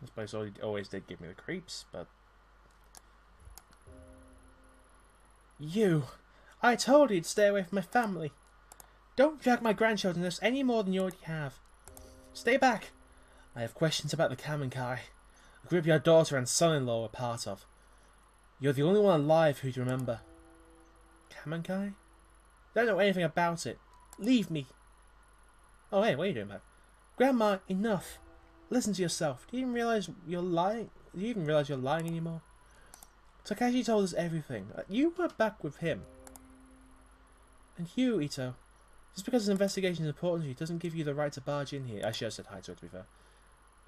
This place always did give me the creeps, but... You! I told you to stay away from my family. Don't drag my grandchildren into this any more than you already have. Stay back. I have questions about the Kamenkai, a group your daughter and son-in-law were part of. You're the only one alive who'd remember. Kamenkai? Don't know anything about it. Leave me. Oh, hey, what are you doing, man? Grandma, enough. Listen to yourself. Do you even realize you're lying? Do you even realize you're lying anymore? Takashi told us everything. You were back with him. And you, Itō. Just because an investigation is important to you doesn't give you the right to barge in here. I should have said hi to her, to be fair.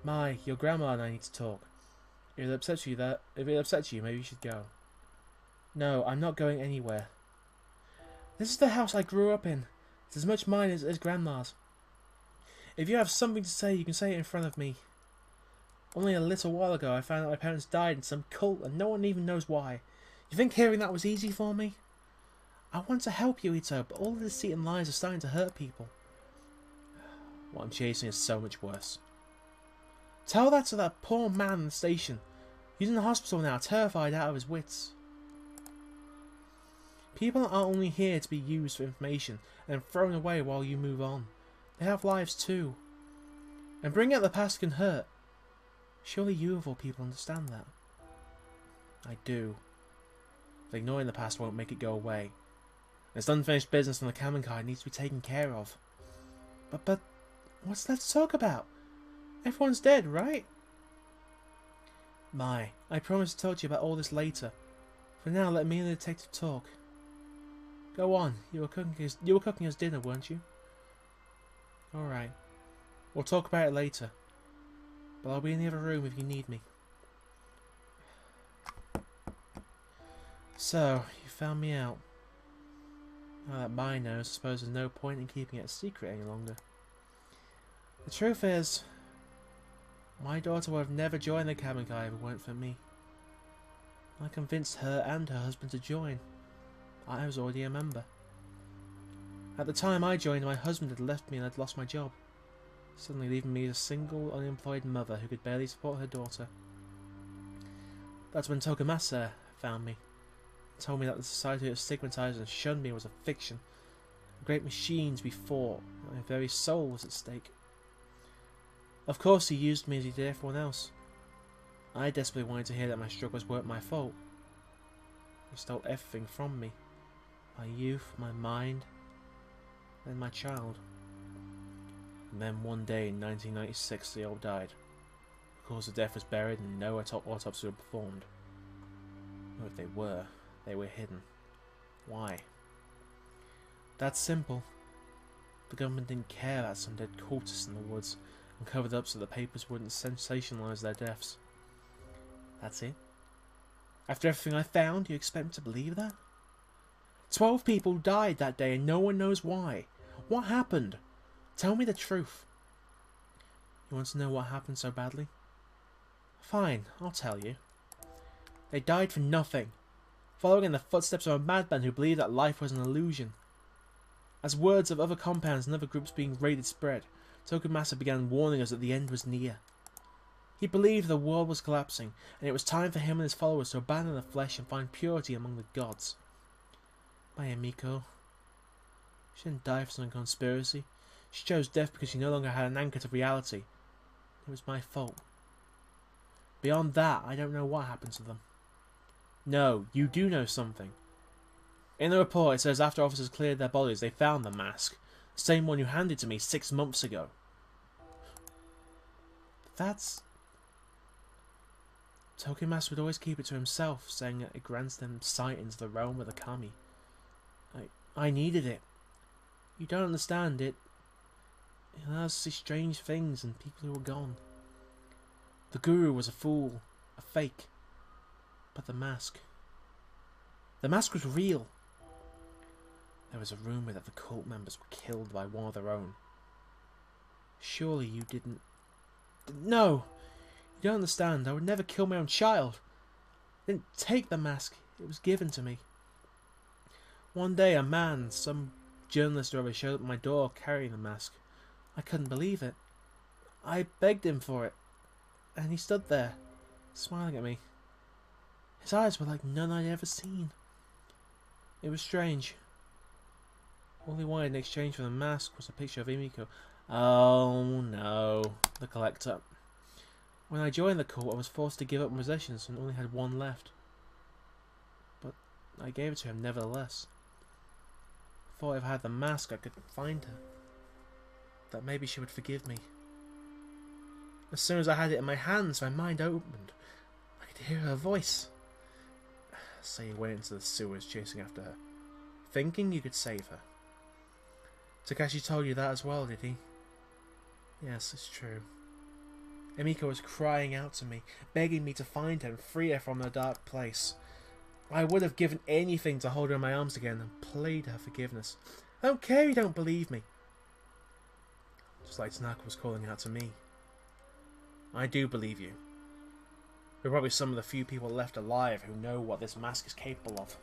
My, your grandma and I need to talk. If it upsets you, maybe you should go. No, I'm not going anywhere. This is the house I grew up in. It's as much mine as Grandma's. If you have something to say, you can say it in front of me. Only a little while ago I found out my parents died in some cult and no one even knows why. You think hearing that was easy for me? I want to help you, Itō, but all the deceit and lies are starting to hurt people. What I'm chasing is so much worse. Tell that to that poor man in the station. He's in the hospital now, terrified out of his wits. People aren't only here to be used for information and thrown away while you move on. They have lives too. And bringing up the past can hurt. Surely you of all people understand that. I do. But ignoring the past won't make it go away. This unfinished business on the Kamenkai needs to be taken care of. But, what's there to talk about? Everyone's dead, right? I promise to talk to you about all this later. For now, let me and the detective talk. Go on, you were cooking us dinner, weren't you? Alright. We'll talk about it later. But I'll be in the other room if you need me. So, you found me out. Now that Mai knows, I suppose there's no point in keeping it a secret any longer. The truth is, my daughter would have never joined the Kamenkai if it weren't for me. I convinced her and her husband to join. I was already a member. At the time I joined, my husband had left me and I'd lost my job, suddenly leaving me as a single, unemployed mother who could barely support her daughter. That's when Tokumasa found me. Told me that the society that stigmatized and shunned me was a fiction, a great machine to be fought, and my very soul was at stake. Of course he used me as he did everyone else. I desperately wanted to hear that my struggles weren't my fault. He stole everything from me. My youth, my mind, and my child. And then one day in 1996 they all died. The cause of death was buried and no autopsy was performed. Or if they were hidden. Why? That's simple. The government didn't care about some dead cultists in the woods and covered up so the papers wouldn't sensationalise their deaths. That's it? After everything I found, you expect me to believe that? 12 people died that day and no one knows why. What happened? Tell me the truth. You want to know what happened so badly? Fine, I'll tell you. They died for nothing, following in the footsteps of a madman who believed that life was an illusion. As words of other compounds and other groups being raided spread, Tokumasa began warning us that the end was near. He believed the world was collapsing, and it was time for him and his followers to abandon the flesh and find purity among the gods. My Amiko. She didn't die for some conspiracy. She chose death because she no longer had an anchor to reality. It was my fault. Beyond that, I don't know what happened to them. No, you do know something. In the report it says after officers cleared their bodies they found the mask. The same one you handed to me 6 months ago. That's... Tokumasa would always keep it to himself, saying that it grants them sight into the realm of the kami. I needed it. You don't understand it. It allows us to see strange things and people who are gone. The guru was a fool, a fake. But the mask... The mask was real. There was a rumour that the cult members were killed by one of their own. Surely you didn't... No! You don't understand. I would never kill my own child. I didn't take the mask. It was given to me. One day a man, some journalist or other, showed up at my door carrying the mask. I couldn't believe it. I begged him for it. and he stood there, smiling at me. His eyes were like none I'd ever seen. It was strange. All he wanted in exchange for the mask was a picture of Emiko. Oh no, the collector. When I joined the cult, I was forced to give up my possessions and only had one left. But I gave it to him nevertheless. Thought if I had the mask, I could find her. That maybe she would forgive me. As soon as I had it in my hands, my mind opened. I could hear her voice. So you went into the sewers chasing after her, thinking you could save her. Takashi told you that as well, did he? Yes, it's true. Emiko was crying out to me, begging me to find her and free her from the dark place. I would have given anything to hold her in my arms again and plead her forgiveness. I don't care if you don't believe me. Just like Tanaka was calling out to me. I do believe you. We're probably some of the few people left alive who know what this mask is capable of.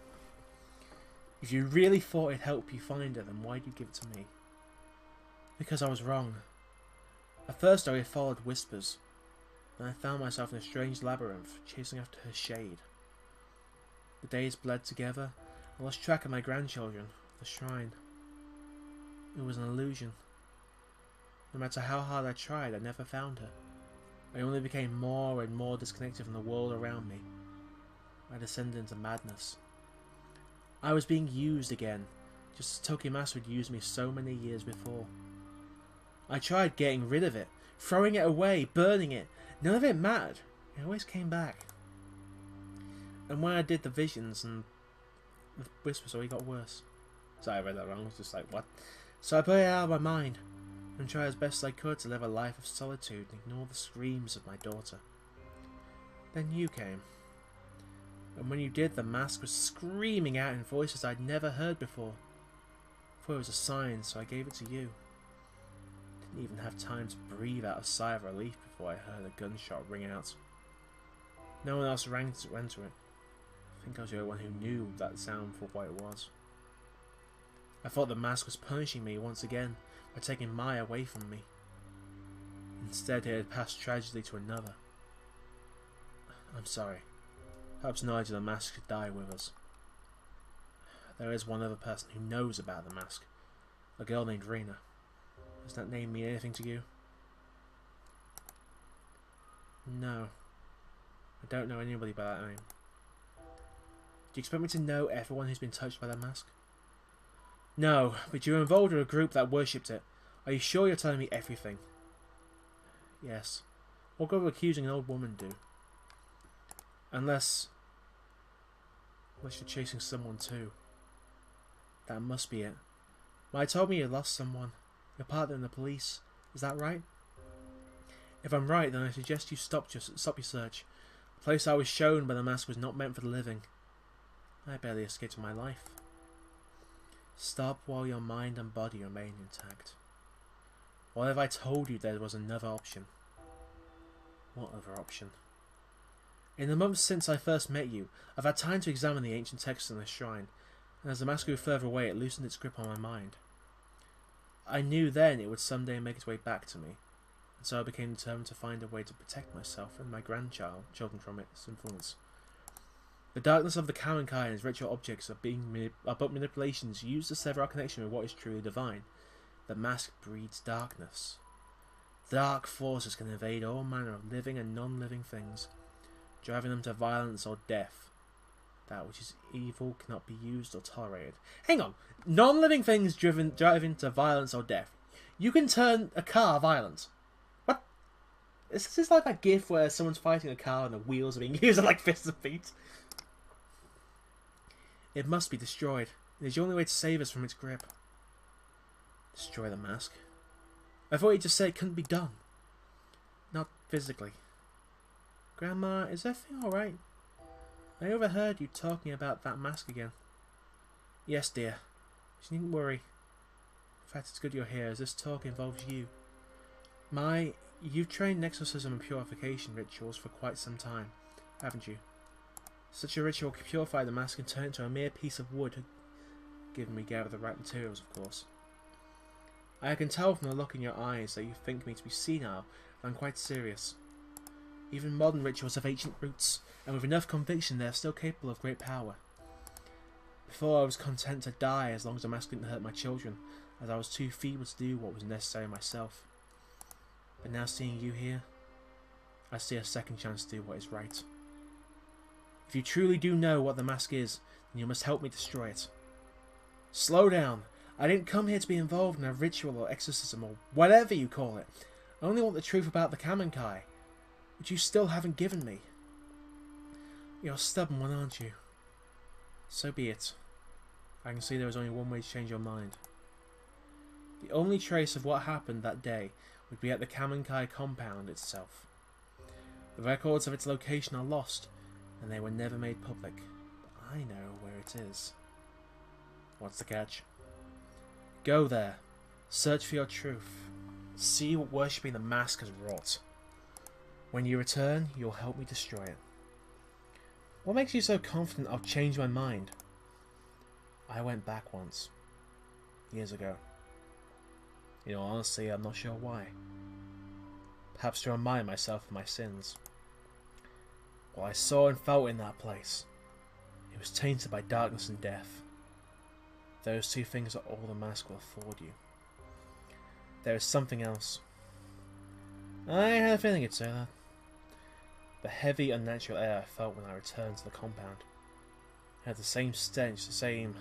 If you really thought it'd help you find her, then why'd you give it to me? Because I was wrong. At first I followed whispers, then I found myself in a strange labyrinth, chasing after her shade. The days bled together. I lost track of my grandchildren, the shrine. It was an illusion. No matter how hard I tried, I never found her. I only became more and more disconnected from the world around me. I descended into madness. I was being used again, just as Tokimasa had used me so many years before. I tried getting rid of it, throwing it away, burning it. None of it mattered. It always came back. And when I did the visions and the whispers only got worse. Sorry, I read that wrong. I was just like, what? So I put it out of my mind and tried as best I could to live a life of solitude and ignore the screams of my daughter. Then you came. And when you did, the mask was screaming out in voices I'd never heard before. I thought it was a sign, so I gave it to you. Didn't even have time to breathe out a sigh of relief before I heard a gunshot ring out. No one else ran to it. I think I was the only one who knew that sound for what it was. I thought the mask was punishing me once again by taking Mai away from me. Instead, it had passed tragically to another. I'm sorry. Perhaps knowledge of the mask could die with us. There is one other person who knows about the mask. A girl named Rina. Does that name mean anything to you? No. I don't know anybody by that name. Do you expect me to know everyone who's been touched by the mask? No, but you're involved in a group that worshipped it. Are you sure you're telling me everything? Yes. What good would accusing an old woman do? Unless you're chasing someone too. That must be it. Mai told me you lost someone. Your partner in the police. Is that right? If I'm right, then I suggest you stop your search. The place I was shown by the mask was not meant for the living. I barely escaped my life. Stop while your mind and body remain intact. What if I told you there was another option? What other option? In the months since I first met you, I've had time to examine the ancient texts in the shrine, and as the mask grew further away, it loosened its grip on my mind. I knew then it would someday make its way back to me, and so I became determined to find a way to protect myself and my grandchildren from its influence. The darkness of the Karankai and its ritual objects are but manipulations used to sever our connection with what is truly divine. The mask breeds darkness. Dark forces can invade all manner of living and non-living things, driving them to violence or death. That which is evil cannot be used or tolerated. Hang on! Non-living things driving to violence or death. You can turn a car violent. What? Is this like a gif where someone's fighting a car and the wheels are being used like fists and feet? It must be destroyed. It is the only way to save us from its grip. Destroy the mask? I thought you just said it couldn't be done. Not physically. Grandma, is everything alright? I overheard you talking about that mask again. Yes, dear. You needn't worry. In fact, it's good you're here, as this talk involves you. Mai, you've trained exorcism and purification rituals for quite some time, haven't you? Such a ritual can purify the mask and turn it into a mere piece of wood, given we gather the right materials, of course. I can tell from the look in your eyes that you think me to be senile, and I'm quite serious. Even modern rituals have ancient roots, and with enough conviction they are still capable of great power. Before I was content to die as long as the mask didn't hurt my children, as I was too feeble to do what was necessary myself. But now seeing you here, I see a second chance to do what is right. If you truly do know what the mask is, then you must help me destroy it. Slow down. I didn't come here to be involved in a ritual or exorcism or whatever you call it. I only want the truth about the Kamenkai, which you still haven't given me. You're a stubborn one, aren't you? So be it. I can see there is only one way to change your mind. The only trace of what happened that day would be at the Kamenkai compound itself. The records of its location are lost, and they were never made public. But I know where it is. What's the catch? Go there. Search for your truth. See what worshipping the mask has wrought. When you return, you'll help me destroy it. What makes you so confident I'll change my mind? I went back once. Years ago. In all honesty, I'm not sure why. Perhaps to remind myself of my sins. What I saw and felt in that place, it was tainted by darkness and death. Those two things are all the mask will afford you. There is something else. I had a feeling it'd say that. The heavy, unnatural air I felt when I returned to the compound had the same stench, the same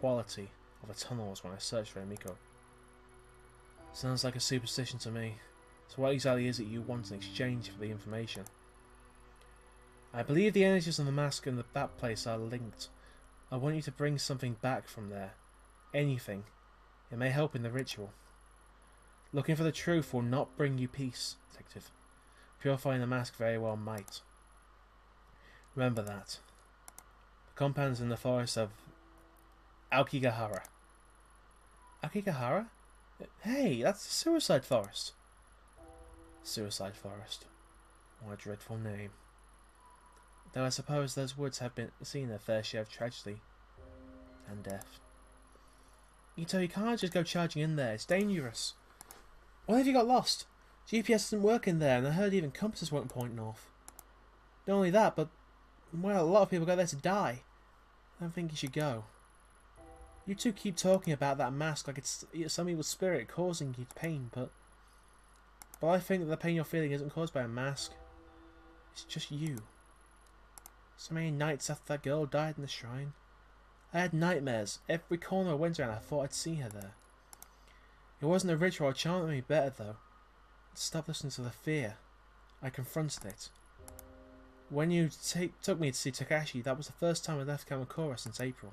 quality of the tunnels when I searched for Emiko. Sounds like a superstition to me. So what exactly is it you want in exchange for the information? I believe the energies of the mask and that place are linked. I want you to bring something back from there. Anything. It may help in the ritual. Looking for the truth will not bring you peace, Detective. Purifying the mask very well might. Remember that. The compound's in the forest of Aokigahara. Aokigahara? Hey, that's the suicide forest. Suicide forest. What a dreadful name. Though I suppose those woods have seen their fair share of tragedy and death. Itō, you can't just go charging in there. It's dangerous. What if you got lost? GPS doesn't work in there, and I heard even compasses won't point north. Not only that, but, well, a lot of people go there to die. I don't think you should go. You two keep talking about that mask like it's some evil spirit causing you pain, but I think that the pain you're feeling isn't caused by a mask. It's just you. So many nights after that girl died in the shrine, I had nightmares. Every corner I went around, I thought I'd see her there. It wasn't a ritual or charm that made me better, though. Stop listening to the fear. I confronted it. When you took me to see Takashi, that was the first time I left Kamakura since April.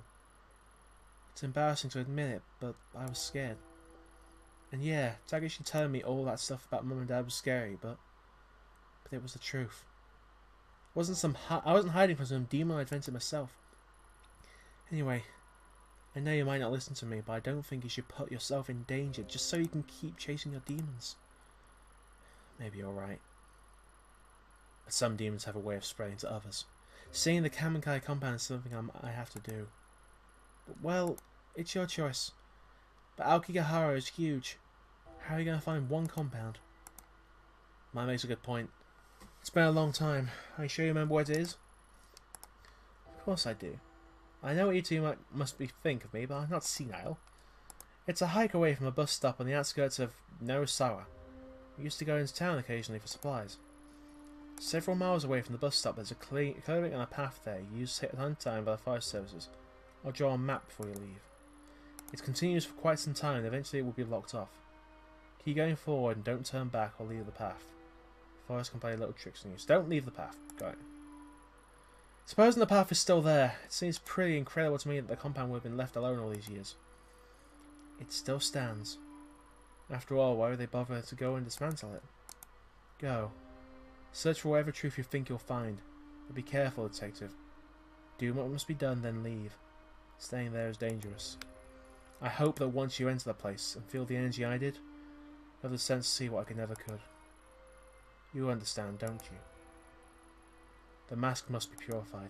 It's embarrassing to admit it, but I was scared. And yeah, Takashi telling me all that stuff about Mum and Dad was scary, but it was the truth. I wasn't hiding from some demon I invented myself. Anyway, I know you might not listen to me, but I don't think you should put yourself in danger just so you can keep chasing your demons. Maybe you're right. But some demons have a way of spreading to others. Seeing the Kamenkai compound is something I have to do. But, well, it's your choice. But Aokigahara is huge. How are you going to find one compound? Mine makes a good point. It's been a long time. Are you sure you remember what it is? Of course I do. I know what you two must think of me, but I'm not senile. It's a hike away from a bus stop on the outskirts of Narasawa. We used to go into town occasionally for supplies. Several miles away from the bus stop, there's a clearing and a path there used at hunt time by the forest services. I'll draw a map before you leave. It continues for quite some time and eventually it will be locked off. Keep going forward and don't turn back or leave the path. The forest can play little tricks on you, so don't leave the path. Got it. Supposing the path is still there, it seems pretty incredible to me that the compound would have been left alone all these years. It still stands. After all, why would they bother to go and dismantle it? Go. Search for whatever truth you think you'll find. But be careful, Detective. Do what must be done, then leave. Staying there is dangerous. I hope that once you enter the place and feel the energy I did, you'll have the sense to see what I never could. You understand, don't you? The mask must be purified.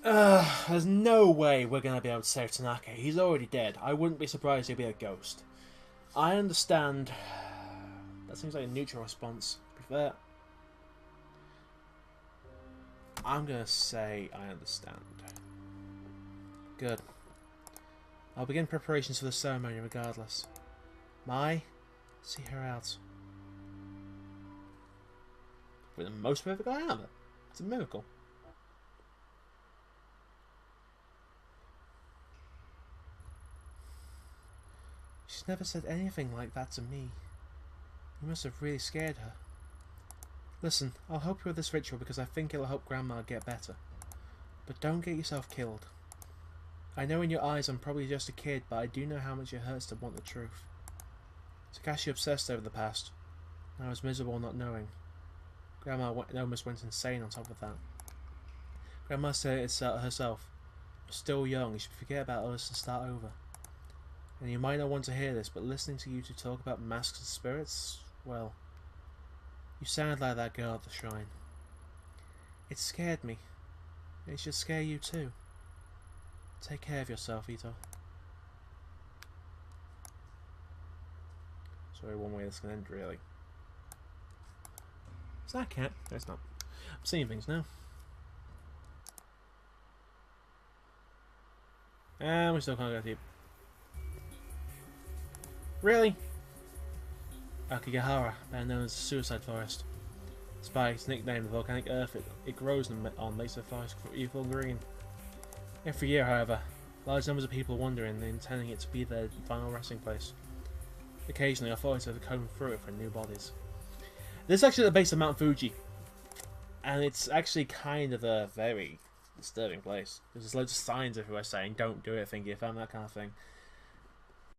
There's no way we're going to be able to save Tanaka. He's already dead. I wouldn't be surprised he'd be a ghost. I understand. That seems like a neutral response. To be fair, I'm going to say I understand. Good. I'll begin preparations for the ceremony regardless. Mai, see her out. We're the most perfect guy ever. It's a miracle. She's never said anything like that to me. You must have really scared her. Listen, I'll help you with this ritual because I think it'll help Grandma get better. But don't get yourself killed. I know in your eyes I'm probably just a kid, but I do know how much it hurts to want the truth. Takashi obsessed over the past. I was miserable not knowing. Grandma almost went insane on top of that. Grandma said it herself. You're still young, you should forget about us and start over. And you might not want to hear this, but listening to you two talk about masks and spirits, well, you sound like that girl at the shrine. It scared me. It should scare you too. Take care of yourself, Itō. Sorry, one way this can end, really. Is that a cat? No, it's not. I'm seeing things now. And we still can't go deep. Really? Akigahara, better known as the Suicide Forest. Despite its nickname, the volcanic earth it grows on makes the forest evil green. Every year, however, large numbers of people wander in, intending it to be their final resting place. Occasionally, authorities have to comb through it for new bodies. This is actually the base of Mount Fuji, and it's actually kind of a very disturbing place. There's loads of signs everywhere saying "Don't do it, think you found," that kind of thing.